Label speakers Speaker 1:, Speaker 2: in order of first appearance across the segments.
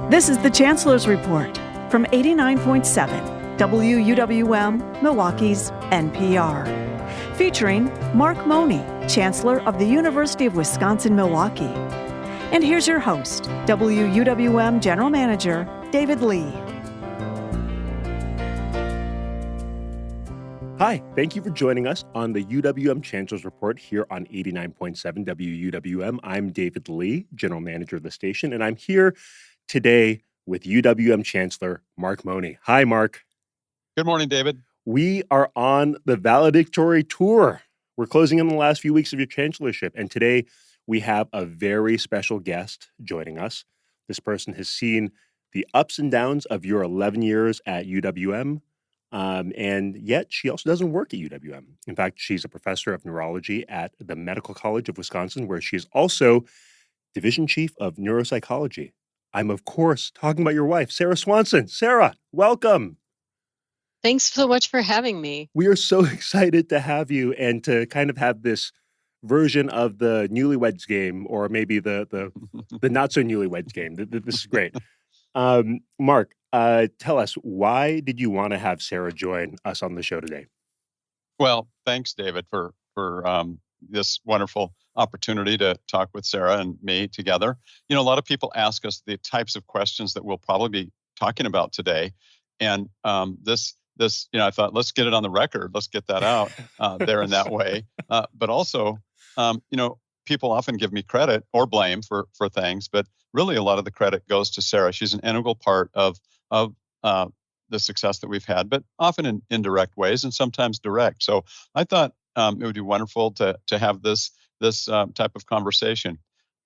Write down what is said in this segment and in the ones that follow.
Speaker 1: This is the Chancellor's Report from 89.7 UW-Milwaukee's NPR, featuring Mark Mone, Chancellor of the University of Wisconsin-Milwaukee. And here's your host, WUWM General Manager David Lee.
Speaker 2: Hi, thank you for joining us on the UWM Chancellor's Report here on 89.7 WUWM. I'm David Lee, General Manager of the station, and I'm here today with UWM Chancellor Mark Mone. Hi, Mark.
Speaker 3: Good morning, David.
Speaker 2: We are on the valedictory tour. We're closing in the last few weeks of your chancellorship, and today we have a very special guest joining us. This person has seen the ups and downs of your 11 years at UWM. And yet she also doesn't work at UWM. In fact, she's a professor of neurology at the Medical College of Wisconsin, where she is also division chief of neuropsychology. I'm, of course, talking about your wife, Sara Swanson. Sara, welcome.
Speaker 4: Thanks so much for having me.
Speaker 2: We are so excited to have you and to kind of have this version of the newlyweds game, or maybe the not so newlyweds game. This is great. Mark, tell us, why did you want to have Sara join us on the show today?
Speaker 3: Well, thanks, David, for this wonderful opportunity to talk with Sara and me together. You know, a lot of people ask us the types of questions that we'll probably be talking about today, and this, I thought, let's get it on the record. Let's get that out there in that way. But also, people often give me credit or blame for things, but really a lot of the credit goes to Sara. She's an integral part of the success that we've had, but often in indirect ways and sometimes direct. So I thought it would be wonderful to have this type of conversation.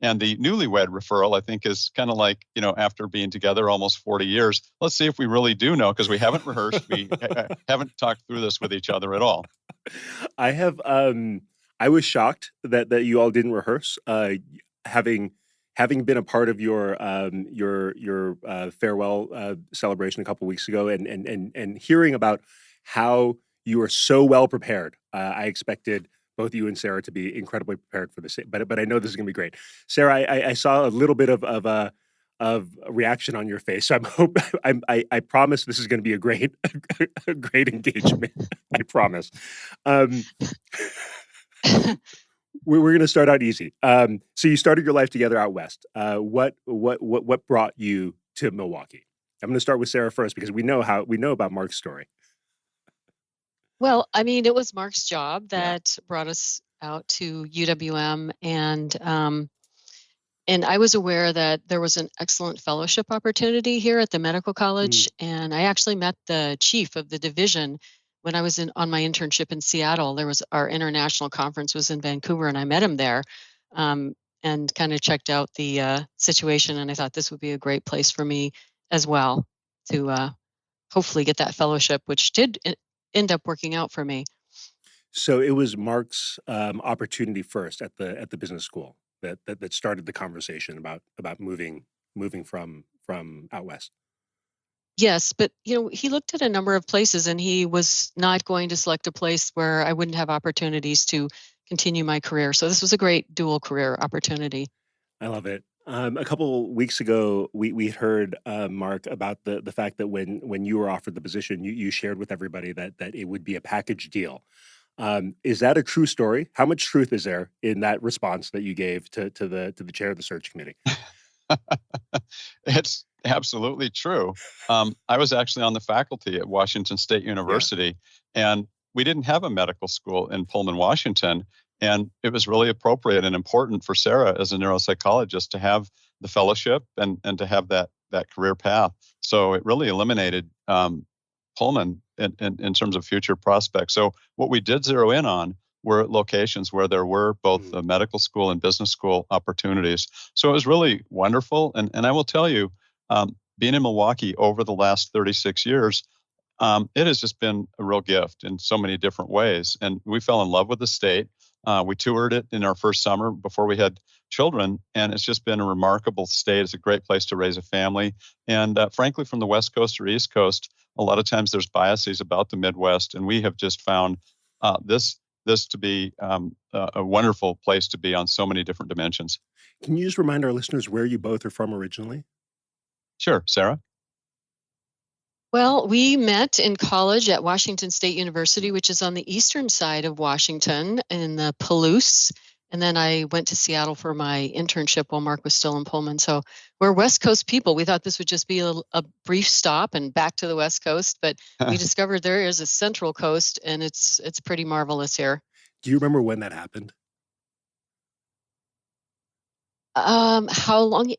Speaker 3: And the newlywed referral, I think, is kind of like, after being together almost 40 years, let's see if we really do know, because we haven't rehearsed. We haven't talked through this with each other at all.
Speaker 2: I was shocked that you all didn't rehearse, having been a part of your farewell celebration a couple weeks ago, and hearing about how you were so well prepared. I expected both you and Sara to be incredibly prepared for this, but I know this is going to be great. Sara, I saw a little bit of a reaction on your face, so I promise this is going to be a great engagement. I promise. We're going to start out easy. So you started your life together out west. What brought you to Milwaukee? I'm going to start with Sara first, because we know about Mark's story.
Speaker 4: Well, I mean, it was Mark's job that brought us out to UWM, and I was aware that there was an excellent fellowship opportunity here at the medical college, and I actually met the chief of the division when I was on my internship in Seattle. There was our international conference was in Vancouver, and I met him there, and kind of checked out the situation. And I thought this would be a great place for me as well to hopefully get that fellowship, which did end up working out for me.
Speaker 2: So it was Mark's opportunity first at the business school that started the conversation about moving from out west.
Speaker 4: Yes, but he looked at a number of places, and he was not going to select a place where I wouldn't have opportunities to continue my career. So this was a great dual career opportunity.
Speaker 2: I love it. A couple weeks ago, we heard, Mark, about the fact that when you were offered the position, you shared with everybody that it would be a package deal. Is that a true story? How much truth is there in that response that you gave to the chair of the search committee?
Speaker 3: It's absolutely true. I was actually on the faculty at Washington State University, and we didn't have a medical school in Pullman, Washington. And it was really appropriate and important for Sara as a neuropsychologist to have the fellowship and to have that career path. So it really eliminated Pullman in terms of future prospects. So what we did zero in on were locations where there were both the medical school and business school opportunities. So it was really wonderful. And I will tell you, being in Milwaukee over the last 36 years, it has just been a real gift in so many different ways. And we fell in love with the state. We toured it in our first summer before we had children, and it's just been a remarkable state. It's a great place to raise a family. And frankly, from the West Coast or East Coast, a lot of times there's biases about the Midwest, and we have just found this to be a wonderful place to be on so many different dimensions.
Speaker 2: Can you just remind our listeners where you both are from originally?
Speaker 3: Sure, Sara.
Speaker 4: Well, we met in college at Washington State University, which is on the eastern side of Washington in the Palouse. And then I went to Seattle for my internship while Mark was still in Pullman. So we're West Coast people. We thought this would just be a brief stop and back to the West Coast, but we discovered there is a Central Coast, and it's pretty marvelous here.
Speaker 2: Do you remember when that happened?
Speaker 4: How long?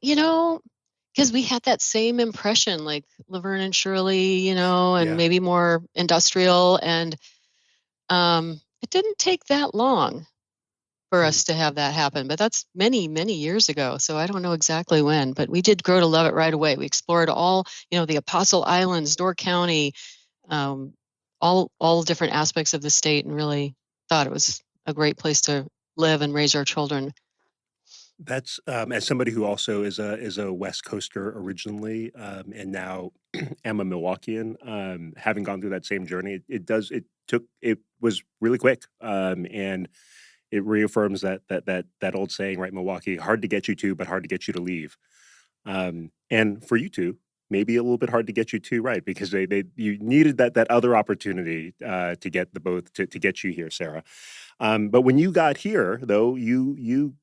Speaker 4: Because we had that same impression, like Laverne and Shirley, and
Speaker 2: Yeah.
Speaker 4: maybe more industrial. And it didn't take that long for us to have that happen. But that's many, many years ago. So I don't know exactly when, but we did grow to love it right away. We explored all, the Apostle Islands, Door County, all different aspects of the state, and really thought it was a great place to live and raise our children.
Speaker 2: That's as somebody who also is a West Coaster originally, and now am a Milwaukeean. Having gone through that same journey, it was really quick, and it reaffirms that old saying, right? Milwaukee, hard to get you to, but hard to get you to leave. And for you two, maybe a little bit hard to get you to, right? Because you needed that other opportunity to get the both to get you here, Sara. But when you got here, though, you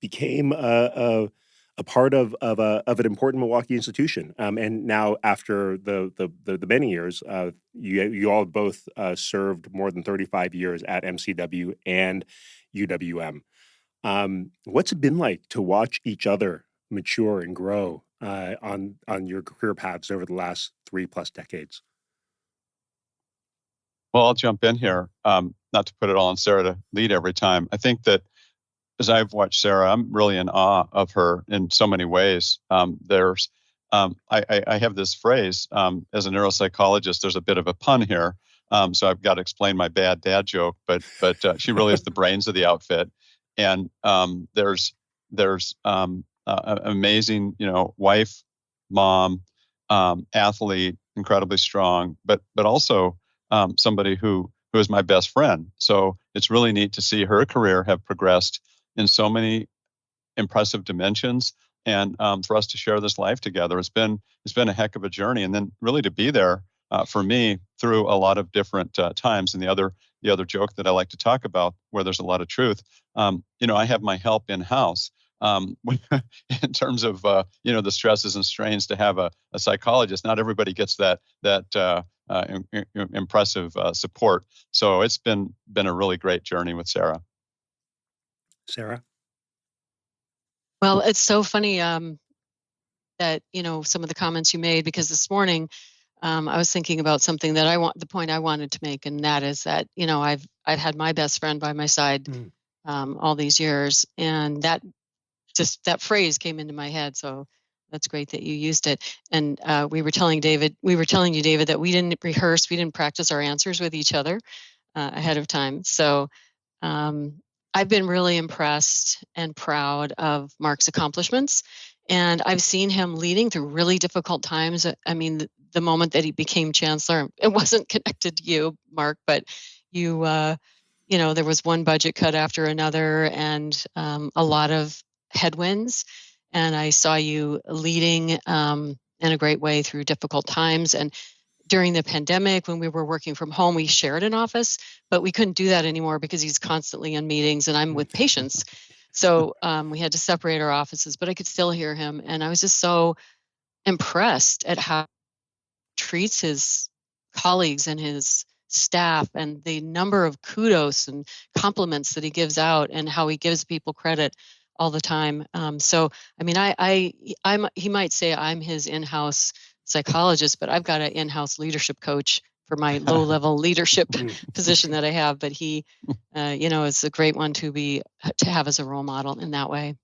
Speaker 2: became a part of an important Milwaukee institution. And now, after the many years, you all both served more than 35 years at MCW and UWM. What's it been like to watch each other mature and grow on your career paths over the last 3+ decades?
Speaker 3: Well, I'll jump in here, not to put it all on Sara to lead every time. I think that as I've watched Sara, I'm really in awe of her in so many ways. I have this phrase, as a neuropsychologist, there's a bit of a pun here. So I've got to explain my bad dad joke, but she really is the brains of the outfit. And there's amazing, wife, mom, athlete, incredibly strong, but also somebody who is my best friend. So it's really neat to see her career have progressed in so many impressive dimensions, and for us to share this life together, it's been a heck of a journey. And then really to be there for me through a lot of different times. And the other joke that I like to talk about, where there's a lot of truth, I have my help in house. In terms of the stresses and strains to have a psychologist, not everybody gets that impressive support. So it's been a really great journey with Sara.
Speaker 2: Sara?
Speaker 4: Well, it's so funny that some of the comments you made, because this morning I was thinking about something that the point I wanted to make, and that is that I've had my best friend by my side all these years, and that phrase came into my head. So that's great that you used it. And we were telling you, David, that we didn't rehearse, we didn't practice our answers with each other ahead of time. So I've been really impressed and proud of Mark's accomplishments, and I've seen him leading through really difficult times. I mean, the moment that he became chancellor, it wasn't connected to you, Mark, but you, there was one budget cut after another, and a lot of headwinds. And I saw you leading in a great way through difficult times. And during the pandemic, when we were working from home, we shared an office, but we couldn't do that anymore because he's constantly in meetings and I'm with patients. So we had to separate our offices, but I could still hear him. And I was just so impressed at how he treats his colleagues and his staff, and the number of kudos and compliments that he gives out, and how he gives people credit all the time. So, I mean, he might say I'm his in-house psychologist, but I've got an in-house leadership coach for my low-level leadership position that I have. But he, is a great one to have as a role model in that way.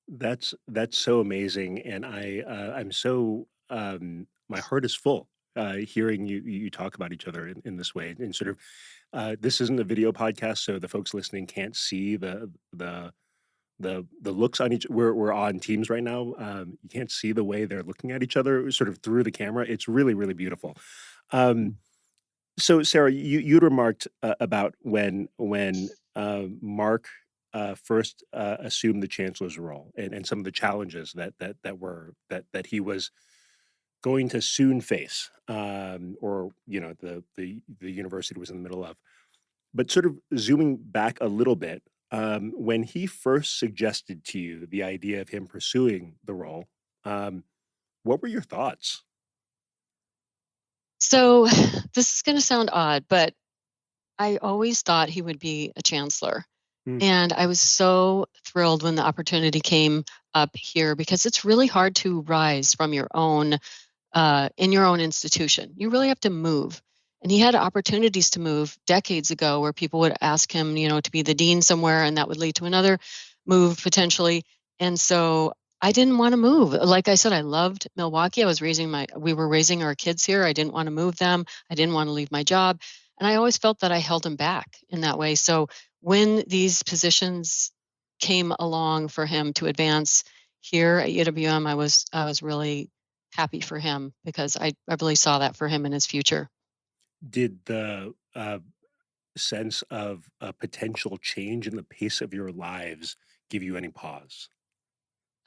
Speaker 2: That's so amazing, and I'm so my heart is full hearing you talk about each other in this way, and sort of this isn't a video podcast, so the folks listening can't see the looks on each. We're on Teams right now. You can't see the way they're looking at each other sort of through the camera. It's really, really beautiful. So Sara, you'd remarked about when Mark first assumed the chancellor's role, and some of the challenges that he was going to soon face, or the university was in the middle of. But sort of zooming back a little bit, when he first suggested to you the idea of him pursuing the role, um, what were your thoughts?
Speaker 4: So this is going to sound odd, but I always thought he would be a chancellor.
Speaker 2: Mm.
Speaker 4: And I was so thrilled when the opportunity came up here because it's really hard to rise from your own in your own institution. You really have to move. And he had opportunities to move decades ago where people would ask him, to be the dean somewhere, and that would lead to another move potentially. And so I didn't want to move. Like I said, I loved Milwaukee. We were raising our kids here. I didn't want to move them. I didn't want to leave my job. And I always felt that I held him back in that way. So when these positions came along for him to advance here at UWM, I was really happy for him because I really saw that for him in his future.
Speaker 2: Did the sense of a potential change in the pace of your lives give you any pause?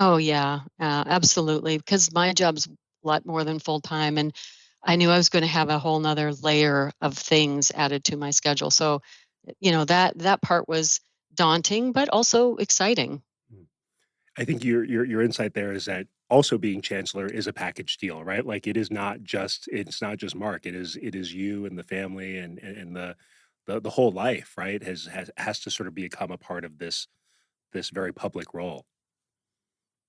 Speaker 4: Oh yeah, absolutely. Because my job's a lot more than full time, and I knew I was going to have a whole nother layer of things added to my schedule. So, that part was daunting, but also exciting.
Speaker 2: Mm. I think your insight there is that also being chancellor is a package deal, right? Like it's not just Mark. It is you and the family and the whole life, right? Has to sort of become a part of this very public role.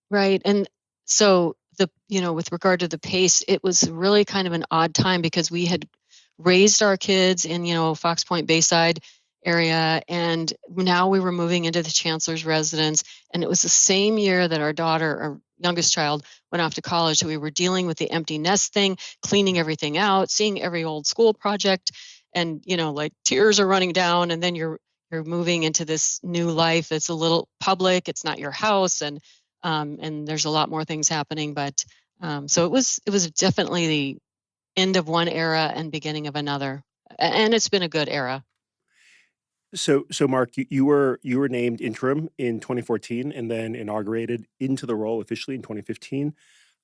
Speaker 4: Right. And so with regard to the pace, it was really kind of an odd time because we had raised our kids in, Fox Point Bayside area. And now we were moving into the chancellor's residence. And it was the same year that our youngest child, went off to college. So we were dealing with the empty nest thing, cleaning everything out, seeing every old school project. And, like tears are running down. And then you're moving into this new life. It's a little public. It's not your house. And there's a lot more things happening. But so it was definitely the end of one era and beginning of another, and it's been a good era.
Speaker 2: So Mark, you were named interim in 2014 and then inaugurated into the role officially in 2015.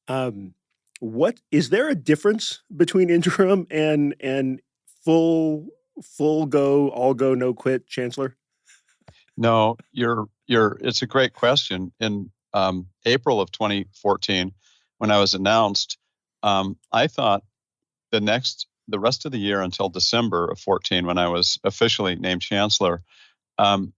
Speaker 2: Um, what is there a difference between interim and full full go, all go, no quit chancellor?
Speaker 3: No, it's a great question. In April of 2014, when I was announced, I thought the rest of the year until December of 14, when I was officially named chancellor, um,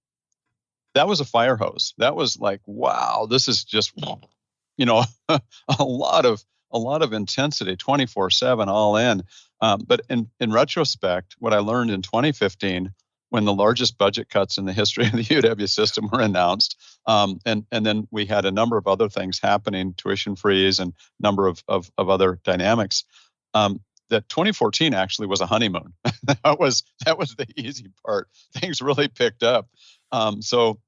Speaker 3: that was a fire hose. That was like, wow, this is just, a lot of intensity, 24/7, all in. But in retrospect, what I learned in 2015, when the largest budget cuts in the history of the UW system were announced, and then we had a number of other things happening, tuition freeze and number of other dynamics. That 2014 actually was a honeymoon. that was the easy part. Things really picked up. So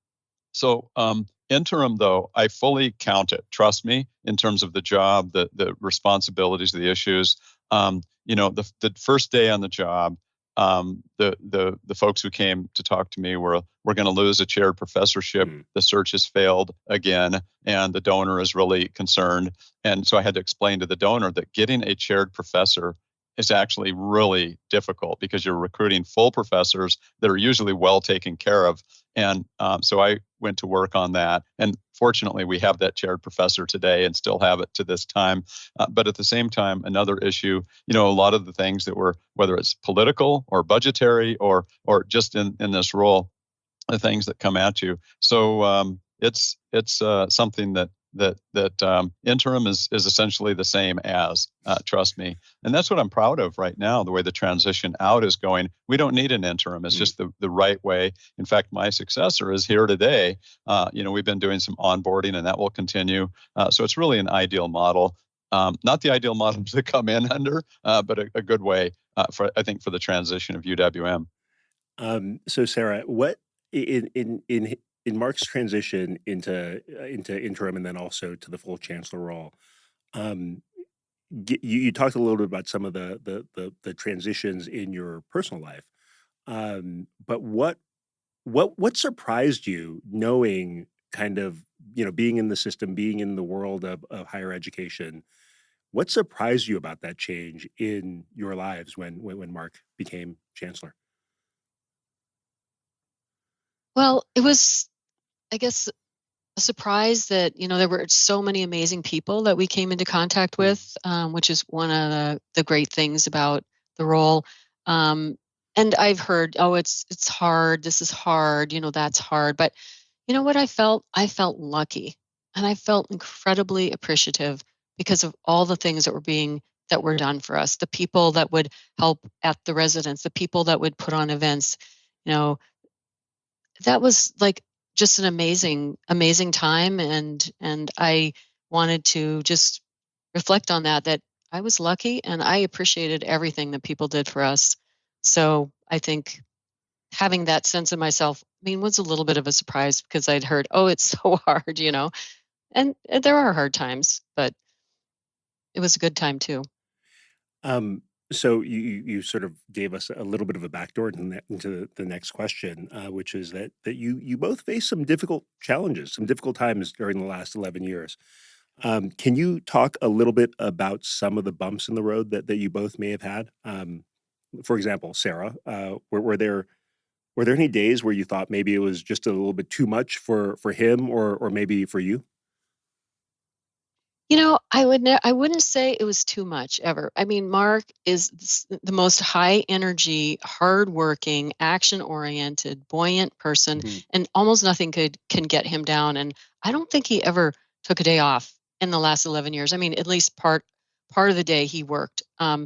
Speaker 3: interim, though, I fully count it. Trust me, in terms of the job, the responsibilities, the issues. The first day on the job, the folks who came to talk to me were, we're going to lose a chaired professorship.
Speaker 2: Mm.
Speaker 3: The search has failed again, and the donor is really concerned. And so I had to explain to the donor that getting a chaired professor is actually really difficult because you're recruiting full professors that are usually well taken care of. And so I went to work on that. And fortunately, we have that chaired professor today and still have it to this time. But at the same time, another issue, a lot of the things that were, whether it's political or budgetary or just in this role, the things that come at you. So it's something that interim is essentially the same as, trust me. And that's what I'm proud of right now, the way the transition out is going. We don't need an interim. It's just the right way. In fact, my successor is here today. We've been doing some onboarding, and that will continue. So it's really an ideal model. Not the ideal model to come in under, but a good way, I think, for the transition of UWM.
Speaker 2: So Sarah, what in Mark's transition into interim and then also to the full chancellor role, um, you talked a little bit about some of the transitions in your personal life, but what surprised you knowing kind of being in the system, being in the world of higher education? What surprised you about that change in your lives when Mark became chancellor?
Speaker 4: Well, it was, I guess, a surprise that there were so many amazing people that we came into contact
Speaker 2: Mm,
Speaker 4: with, which is one of the great things about the role. Um, and I've heard, oh, it's hard. This is hard. That's hard. But you know what I felt lucky, and I felt incredibly appreciative because of all the things that were done for us. The people that would help at the residence, the people that would put on events. You know, that was like just an amazing time, and I wanted to just reflect on that I was lucky and I appreciated everything that people did for us. So I think having that sense of myself, was a little bit of a surprise because I'd heard, oh, it's so hard, and there are hard times, but it was a good time too.
Speaker 2: Um, so you sort of gave us a little bit of a backdoor into the next question, which is that you both faced some difficult challenges, some difficult times during the last 11 years. Can you talk a little bit about some of the bumps in the road that you both may have had? For example, Sara, were there any days where you thought maybe it was just a little bit too much for him or maybe for you?
Speaker 4: I wouldn't say it was too much ever. Mark is the most high energy, hardworking, action oriented, buoyant person,
Speaker 2: Mhm.
Speaker 4: and almost nothing can get him down. And I don't think he ever took a day off in the last 11 years. At least part of the day he worked. I,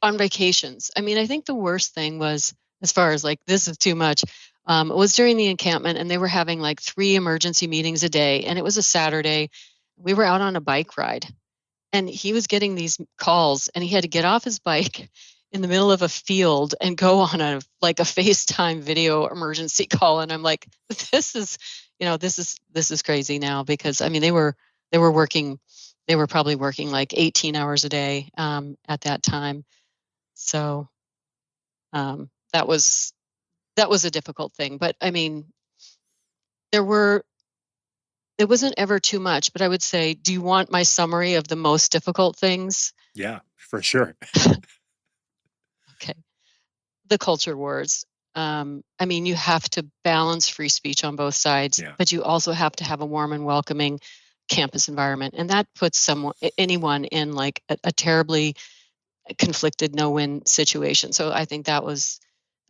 Speaker 4: on vacations. I think the worst thing was, as far as like this is too much, was during the encampment, and they were having like 3 emergency meetings a day, and it was a Saturday. We were out on a bike ride, and he was getting these calls, and he had to get off his bike in the middle of a field and go on a FaceTime video emergency call. And I'm like, this is, this is crazy now, because they were working, they were probably working like 18 hours a day at that time. So that was a difficult thing. But there were it wasn't ever too much. But I would say, do you want my summary of the most difficult things?
Speaker 2: Yeah, for sure.
Speaker 4: Okay. The culture wars. You have to balance free speech on both sides,
Speaker 2: Yeah.
Speaker 4: but you also have to have a warm and welcoming campus environment. And that puts anyone in like a terribly conflicted no-win situation. So I think that was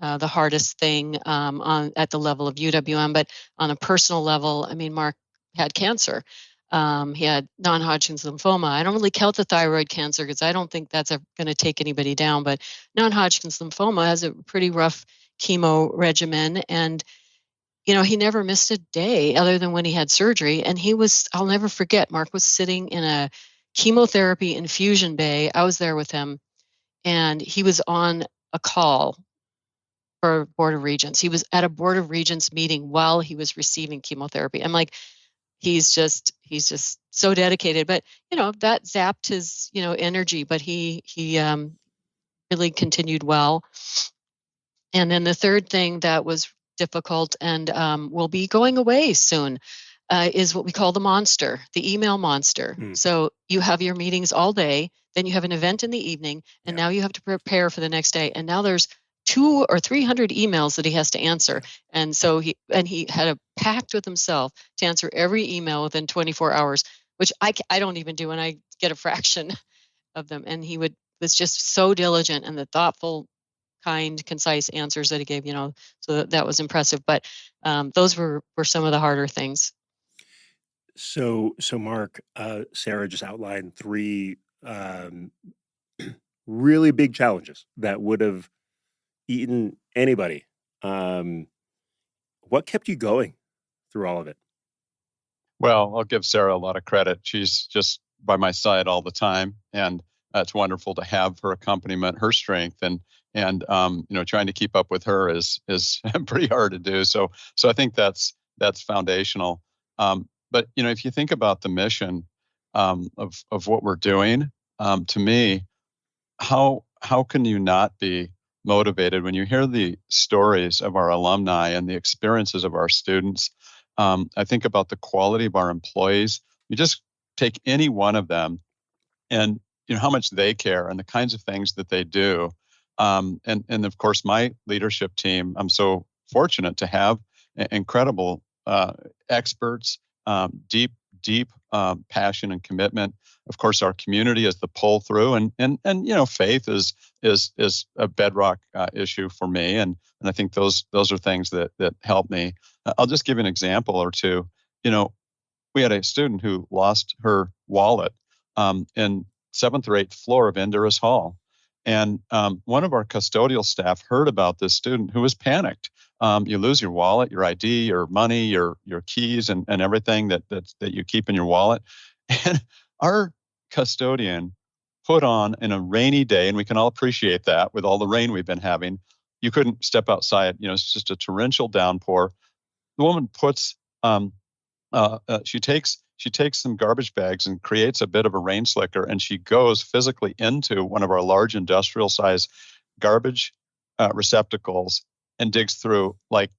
Speaker 4: the hardest thing on at the level of UWM. But on a personal level, Mark had cancer. He had non-Hodgkin's lymphoma. I don't really count the thyroid cancer because I don't think that's going to take anybody down. But non-Hodgkin's lymphoma has a pretty rough chemo regimen, and he never missed a day other than when he had surgery. And I'll never forget, Mark was sitting in a chemotherapy infusion bay. I was there with him, and he was on a call for Board of Regents. He was at a Board of Regents meeting while he was receiving chemotherapy. I'm like, he's just so dedicated. But that zapped his energy, but he really continued well. And then the third thing that was difficult and will be going away soon is what we call the monster, the email monster.
Speaker 2: Mm,
Speaker 4: So you have your meetings all day, then you have an event in the evening, and
Speaker 2: yeah.
Speaker 4: now you have to prepare for the next day. And now there's 200 or 300 emails that he has to answer.
Speaker 2: Yeah.
Speaker 4: And so he had a pact with himself to answer every email within 24 hours, which I don't even do, and I get a fraction of them. And was just so diligent, and the thoughtful, kind, concise answers that he gave, so that was impressive. But those were some of the harder things.
Speaker 2: So Mark, Sara just outlined three um, really big challenges that would have eaten anybody. Um, what kept you going through all of it?
Speaker 3: Well, I'll give Sara a lot of credit. She's just by my side all the time, and it's wonderful to have her accompaniment, her strength, and trying to keep up with her is pretty hard to do. So I think that's foundational. But if you think about the mission of what we're doing, to me, how can you not be motivated when you hear the stories of our alumni and the experiences of our students? I think about the quality of our employees. You just take any one of them, and how much they care and the kinds of things that they do. And of course, my leadership team, I'm so fortunate to have incredible experts, deep passion and commitment. Of course, our community is the pull through, and faith is a bedrock issue for me, and I think those are things that help me. I'll just give you an example or two. We had a student who lost her wallet in 7th or 8th floor of Indurus Hall. And one of our custodial staff heard about this student who was panicked. You lose your wallet, your ID, your money, your keys, and everything that you keep in your wallet. And our custodian put on in a rainy day, and we can all appreciate that with all the rain we've been having. You couldn't step outside. It's just a torrential downpour. The woman puts she takes some garbage bags and creates a bit of a rain slicker, and she goes physically into one of our large industrial size garbage receptacles and digs through like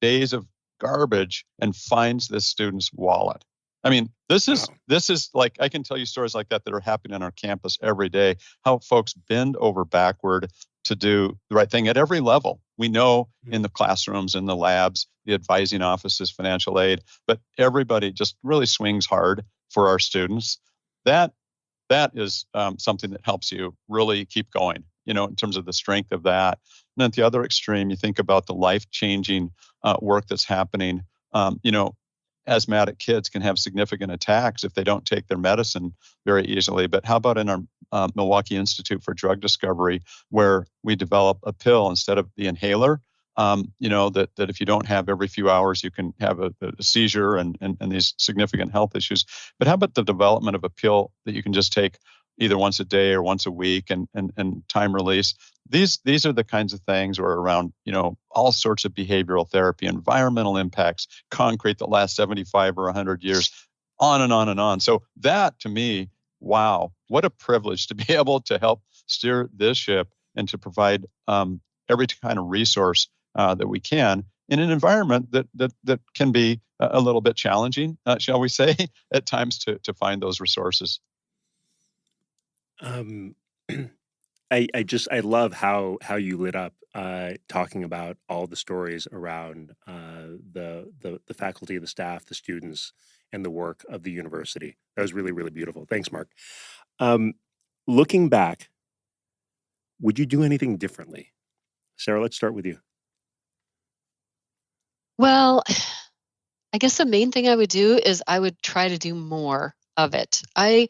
Speaker 3: days of garbage and finds this student's wallet. I mean, this is like, I can tell you stories like that are happening on our campus every day, how folks bend over backward to do the right thing at every level. We know in the classrooms, in the labs, the advising offices, financial aid, but everybody just really swings hard for our students. That is something that helps you really keep going, in terms of the strength of that. And at the other extreme, you think about the life-changing work that's happening. Asthmatic kids can have significant attacks if they don't take their medicine very easily. But how about in our Milwaukee Institute for Drug Discovery, where we develop a pill instead of the inhaler, that if you don't have every few hours, you can have a seizure and these significant health issues. But how about the development of a pill that you can just take either once a day or once a week and time release? These are the kinds of things, or around, all sorts of behavioral therapy, environmental impacts, concrete that lasts 75 or 100 years, on and on and on. So that, to me, wow, what a privilege to be able to help steer this ship and to provide every kind of resource that we can in an environment that can be a little bit challenging, shall we say, at times to find those resources.
Speaker 2: I love how you lit up talking about all the stories around the faculty, the staff, the students, and the work of the university. That was really, really beautiful. Thanks, Mark. Looking back, would you do anything differently? Sara, let's start with you.
Speaker 4: Well, I guess the main thing I would do is I would try to do more of it. I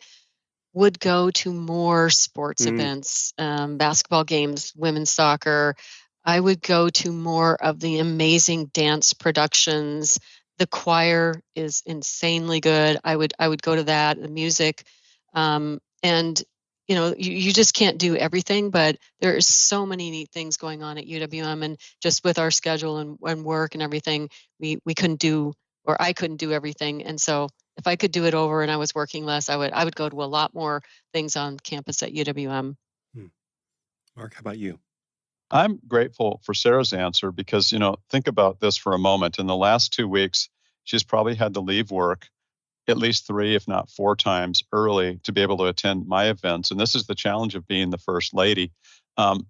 Speaker 4: would go to more sports events, basketball games, women's soccer. I would go to more of the amazing dance productions. The choir is insanely good. I would go to that, the music. And you just can't do everything, but there is so many neat things going on at UWM, and just with our schedule and work and everything, we couldn't do, or I couldn't do everything. And so if I could do it over and I was working less, I would go to a lot more things on campus at UWM.
Speaker 2: Mark, how about you?
Speaker 3: I'm grateful for Sara's answer because, think about this for a moment. In the last 2 weeks, she's probably had to leave work at least 3, if not 4 times early to be able to attend my events. And this is the challenge of being the First Lady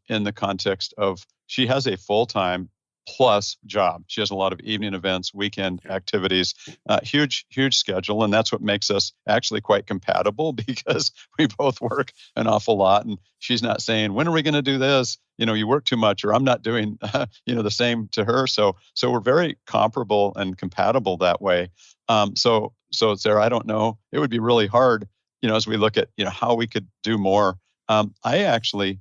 Speaker 3: in the context of she has a full-time plus job. She has a lot of evening events, weekend activities, huge schedule. And that's what makes us actually quite compatible, because we both work an awful lot. And she's not saying, when are we going to do this? You work too much, or I'm not doing, the same to her. So we're very comparable and compatible that way. So Sara, I don't know, it would be really hard, as we look at, how we could do more. I actually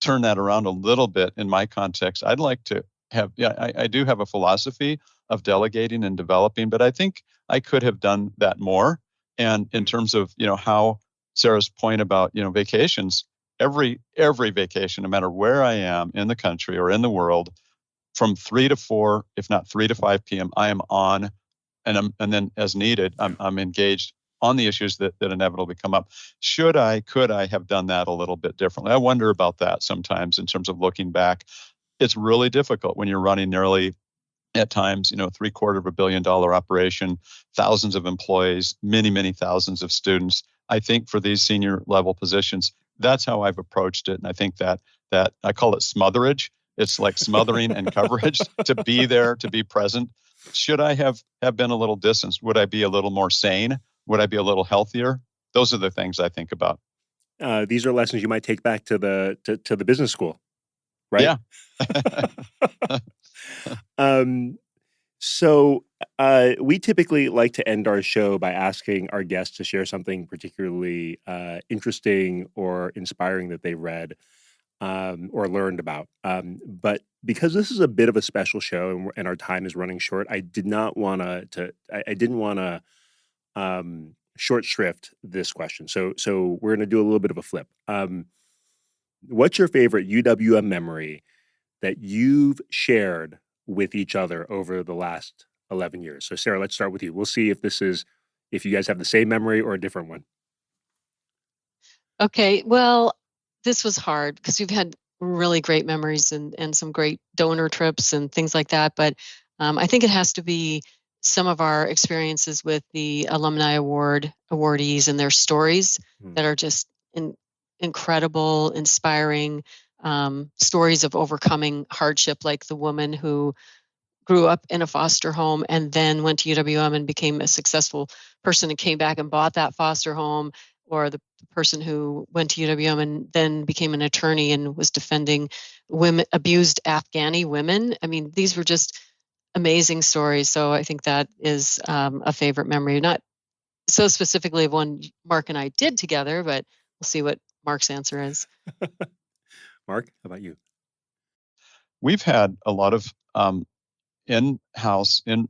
Speaker 3: turn that around a little bit in my context. I'd like to have, I do have a philosophy of delegating and developing, but I think I could have done that more. And in terms of, how Sara's point about, vacations, every vacation, no matter where I am in the country or in the world, from 3 to 4, if not 3 to 5 p.m., I am on, and then as needed, I'm engaged on the issues that inevitably come up. Could I have done that a little bit differently? I wonder about that sometimes in terms of looking back. It's really difficult when you're running nearly at times, $750 million operation, thousands of employees, many, many thousands of students. I think for these senior level positions, that's how I've approached it. And I think that I call it smotherage. It's like smothering and coverage to be there, to be present. Should I have been a little distanced? Would I be a little more sane? Would I be a little healthier? Those are the things I think about.
Speaker 2: These are lessons you might take back to the business school, right?
Speaker 3: Yeah.
Speaker 2: So we typically like to end our show by asking our guests to share something particularly interesting or inspiring that they read or learned about. But because this is a bit of a special show and our time is running short, I didn't want to short shrift this question. So we're going to do a little bit of a flip. What's your favorite UWM memory that you've shared with each other over the last 11 years? So Sara, let's start with you. We'll see if you guys have the same memory or a different one.
Speaker 4: Okay, well, this was hard because we've had really great memories and some great donor trips and things like that. But I think it has to be some of our experiences with the alumni awardees and their stories that are just incredible, inspiring stories of overcoming hardship, like the woman who grew up in a foster home and then went to UWM and became a successful person and came back and bought that foster home, or the person who went to UWM and then became an attorney and was defending abused Afghani women. I mean, these were just amazing stories. So I think that is a favorite memory, not so specifically of one Mark and I did together, but we'll see what Mark's answer is.
Speaker 2: Mark, how about you?
Speaker 3: We've had a lot of in-house in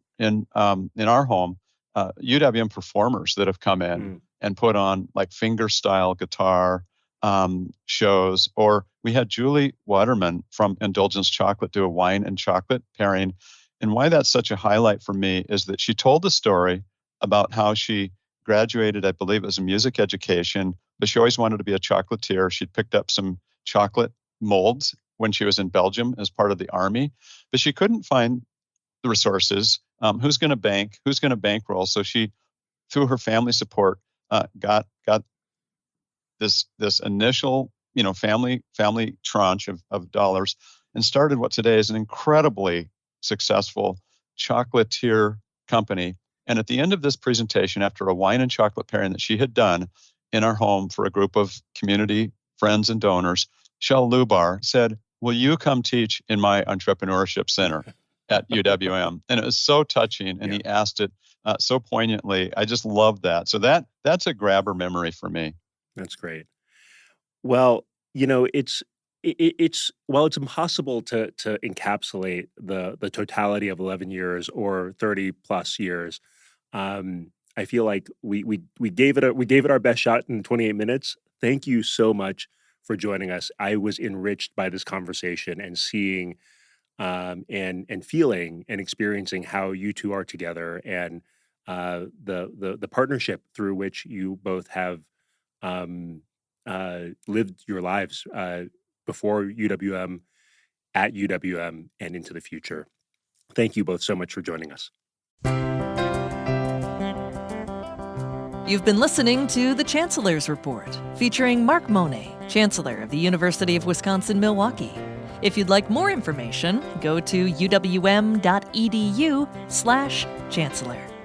Speaker 3: our home UWM performers that have come in and put on like finger-style guitar shows. Or we had Julie Waterman from Indulgence Chocolate do a wine and chocolate pairing. And why that's such a highlight for me is that she told the story about how she graduated, I believe it was a music education, but she always wanted to be a chocolatier. She'd picked up some chocolate molds when she was in Belgium as part of the army, but she couldn't find the resources. Who's going to bankroll? So she, through her family support, got this initial, family tranche of dollars and started what today is an incredibly successful chocolatier company. And at the end of this presentation, after a wine and chocolate pairing that she had done in our home for a group of community friends and donors, Shel Lubar said, "Will you come teach in my entrepreneurship center at UWM?" And it was so touching, and he asked it so poignantly. I just love that. So that's a grabber memory for me.
Speaker 2: That's great. Well, it's while it's impossible to encapsulate the totality of 11 years or 30 plus years, I feel like we gave it our best shot in 28 minutes. Thank you so much for joining us. I was enriched by this conversation and seeing and feeling and experiencing how you two are together, and the partnership through which you both have lived your lives before UWM, at UWM, and into the future. Thank you both so much for joining us.
Speaker 5: You've been listening to The Chancellor's Report, featuring Mark Mone, Chancellor of the University of Wisconsin-Milwaukee. If you'd like more information, go to uwm.edu/chancellor.